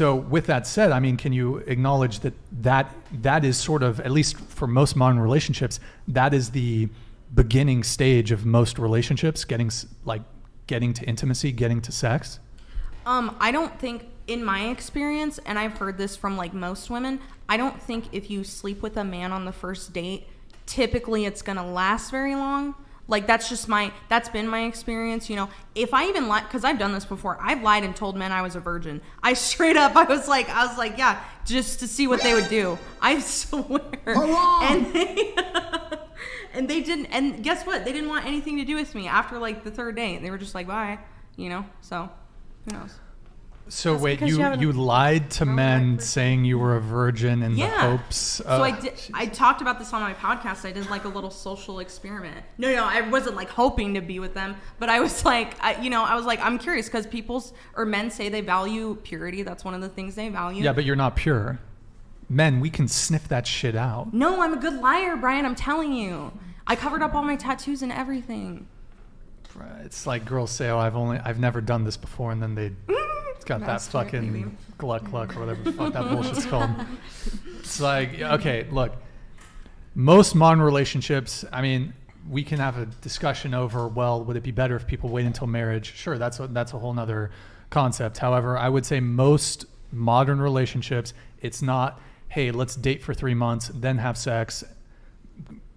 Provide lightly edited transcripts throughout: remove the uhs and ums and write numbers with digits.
So with that said, I mean, can you acknowledge that is sort of, at least for most modern relationships, that is the beginning stage of most relationships, getting to intimacy, getting to sex? I don't think, in my experience, and I've heard this from like most women, I don't think if you sleep with a man on the first date, typically it's gonna last very long. Like that's been my experience, you know. If I even lie, because I've done this before, I've lied and told men I was a virgin. I straight up, I was like, yeah, just to see what they would do. I swear. And they didn't, and guess what? They didn't want anything to do with me after like the third date. They were just like, bye, you know. So who knows? So that's wait, you lied to men saying you were a virgin in the hopes of... So I talked about this on my podcast. I did like a little social experiment. No, I wasn't like hoping to be with them, but I was like, I'm curious because men say they value purity. That's one of the things they value. Yeah, but you're not pure. Men, we can sniff that shit out. No, I'm a good liar, Brian. I'm telling you. I covered up all my tattoos and everything. It's like girls say, I've never done this before, and then they... It's got that fucking gluck or whatever the fuck that bullshit's called. It's like, okay, look, most modern relationships, I mean, we can have a discussion over, well, would it be better if people wait until marriage? Sure, that's a whole nother concept. However, I would say most modern relationships, it's not, hey, let's date for 3 months, then have sex,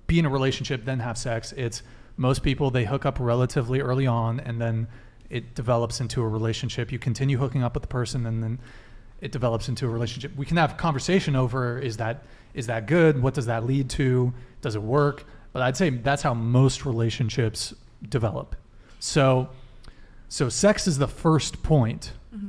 be in a relationship, then have sex. It's most people, they hook up relatively early on, and then it develops into a relationship. You continue hooking up with the person, and then it develops into a relationship. We can have a conversation over, is that good? What does that lead to? Does it work? But I'd say that's how most relationships develop. So sex is the first point. Mm-hmm.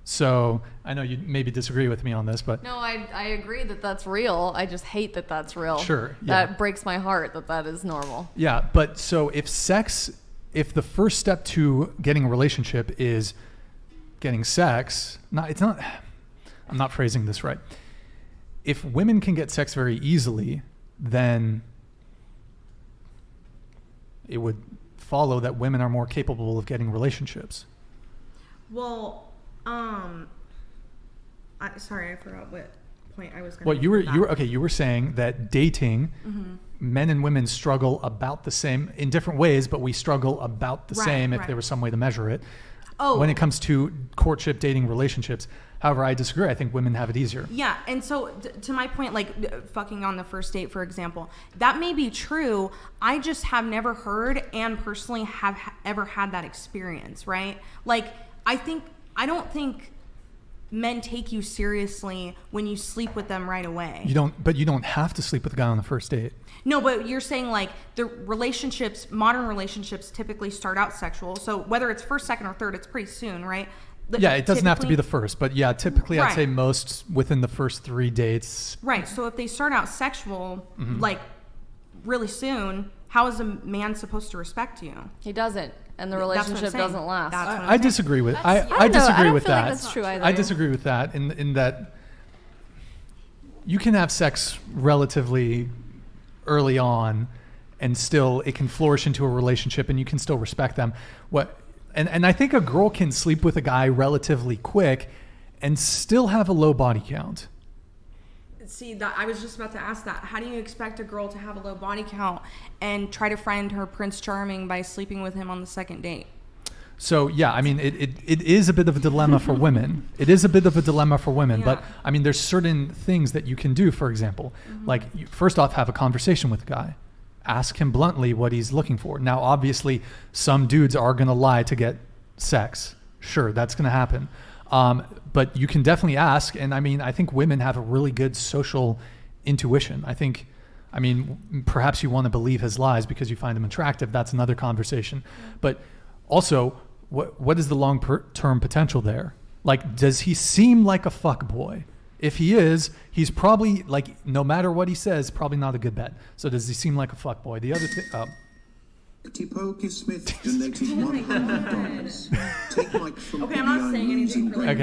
So I know you maybe disagree with me on this, but... No, I agree that that's real. I just hate that that's real. Sure. Yeah. That breaks my heart that is normal. Yeah, but so if the first step to getting a relationship is getting sex, I'm not phrasing this right. If women can get sex very easily, then it would follow that women are more capable of getting relationships. Well, sorry, I forgot what point I was going to make. Well, you were saying that dating, mm-hmm. men and women struggle about the same in different ways, but we struggle about the same if there was some way to measure it. Oh. When it comes to courtship, dating, relationships. However, I disagree. I think women have it easier. Yeah, and so to my point, like fucking on the first date, for example, that may be true. I just have never heard and personally have ever had that experience, right? Like, I don't think men take you seriously when you sleep with them right away. But you don't have to sleep with a guy on the first date. No, but you're saying like the modern relationships typically start out sexual. So whether it's first, second, or third, it's pretty soon, right? Yeah, it doesn't have to be the first, but yeah, typically I'd say most within the first 3 dates. Right. So if they start out sexual, mm-hmm. like really soon, how is a man supposed to respect you? He doesn't. And the relationship doesn't last. I disagree with. I disagree with that. Like that's true either. I disagree with that in that you can have sex relatively early on, and still it can flourish into a relationship, and you can still respect them. And I think a girl can sleep with a guy relatively quick, and still have a low body count. See, I was just about to ask that. How do you expect a girl to have a low body count and try to find her Prince Charming by sleeping with him on the second date? So, yeah, I mean, it is a bit of a dilemma for women. It is a bit of a dilemma for women. Yeah. But, I mean, there's certain things that you can do, for example. Mm-hmm. Like, first off, have a conversation with a guy. Ask him bluntly what he's looking for. Now, obviously, some dudes are going to lie to get sex. Sure, that's going to happen. But you can definitely ask, and I mean, I think women have a really good social intuition. I mean, perhaps you want to believe his lies because you find him attractive. That's another conversation. But also, what is the long-term potential there? Like, does he seem like a fuckboy? If he is, he's probably, like, no matter what he says, probably not a good bet. So does he seem like a fuckboy? The other thing... Pokey Smith donated $100. Take Mike from okay, I'm not saying anything for like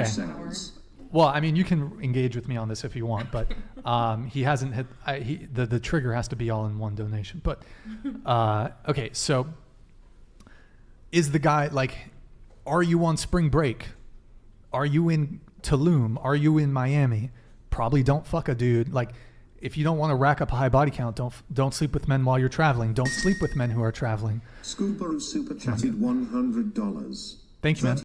Well, I mean, you can engage with me on this if you want, but he hasn't hit. The trigger has to be all in one donation. But okay, so is the guy like? Are you on spring break? Are you in Tulum? Are you in Miami? Probably don't fuck a dude. Like, if you don't want to rack up a high body count, don't sleep with men while you're traveling. Don't sleep with men who are traveling. Scuba super chatted $100. Thank you, man.